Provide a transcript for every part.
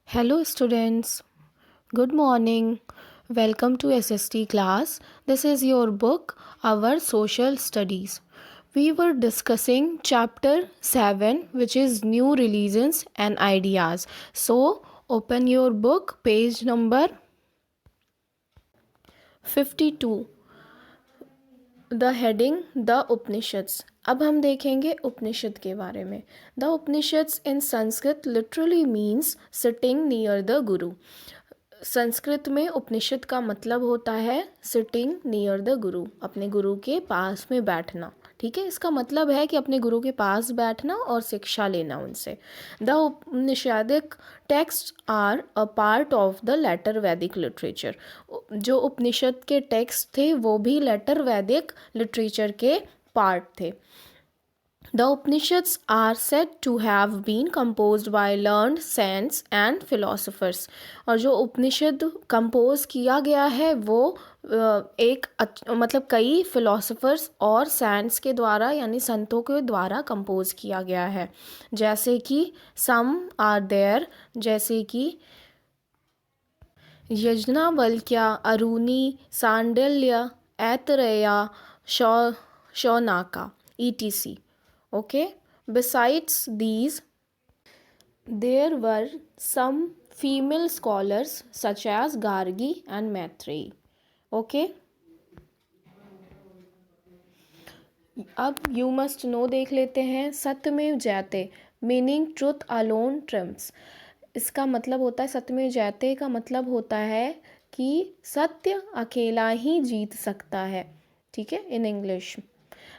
Hello, students. Good morning. Welcome to SST class. This is your book, Our Social Studies. We were discussing chapter 7, which is New Religions and Ideas. So, open your book, page number 52. The heading the Upanishads. अब हम देखेंगे उपनिषद के बारे में। The Upanishads in Sanskrit literally means sitting near the गुरु। संस्कृत में उपनिषद का मतलब होता है सिटिंग नियर द गुरु, अपने गुरु के पास में बैठना। ठीक है, इसका मतलब है कि अपने गुरु के पास बैठना और शिक्षा लेना उनसे। The Upanishadic text are a part of the later Vedic literature. जो उपनिषद के टेक्स्ट थे वो भी लेटर वैदिक लिटरेचर के पार्ट थे। The Upanishads are said to have been composed by learned saints and philosophers। और जो उपनिषद कंपोज किया गया है वो मतलब कई फिलोसफर्स और सेंट्स के द्वारा यानी संतों के द्वारा कंपोज किया गया है। जैसे कि सम आर देयर, जैसे कि Yajnavalkya, अरुणि, Sandilya, Aitareya, Shaunaka etc. Okay, besides these there were some female scholars such as Gargi and Maitreyi. Okay, अब you must know देख लेते हैं। सत्यमेव जयते मीनिंग ट्रुथ अलोन ट्रम्प्स। इसका मतलब होता है, सत्यमेव जयते का मतलब होता है कि सत्य अकेला ही जीत सकता है। ठीक है, in English.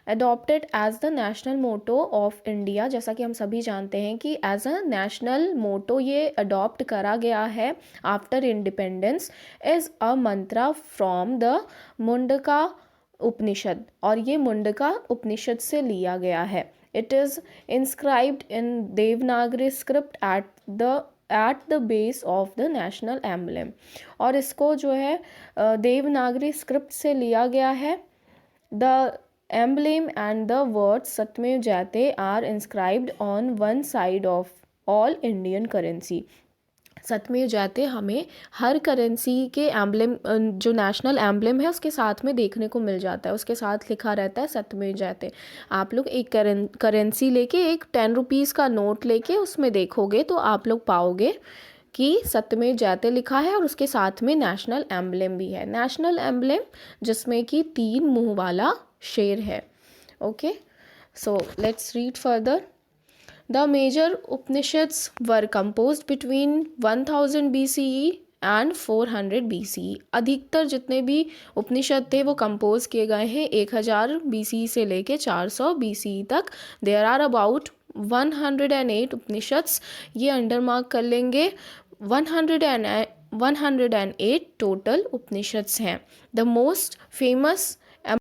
Adopted as the national motto of India, जैसा कि हम सभी जानते हैं कि एज अ नेशनल मोटो ये अडॉप्ट करा गया है after independence, is a mantra from the Mundaka Upanishad. और ये मुंडका उपनिषद से लिया गया है। It is inscribed in Devanagari script at the base of the national emblem. और इसको जो है देवनागरी स्क्रिप्ट से लिया गया है। The emblem and the words Satmev Jayate are inscribed on one side of all Indian currency। सत्यमेव जयते हमें हर करेंसी के एम्बलम, जो नेशनल एम्बलम है उसके साथ में देखने को मिल जाता है। उसके साथ लिखा रहता है सत्यमेव जयते। आप लोग एक करेंसी लेके, एक 10 रुपीज़ का नोट लेके उसमें देखोगे तो आप लोग पाओगे कि सत्यमेव जयते लिखा है और उसके साथ में नेशनल एम्बलम भी है। नेशनल एम्बलम जिसमें कि 3 मुंह वाला शेर है। Okay, so let's read further. The major Upanishads were composed between 1000 BCE and 400 BCE। अधिकतर जितने भी उपनिषद थे वो कंपोज किए गए हैं 1000 BCE से लेके 400 BCE तक। There are about 108 Upanishads. ये अंडर मार्क कर लेंगे। 108 टोटल उपनिषद्स हैं। The most famous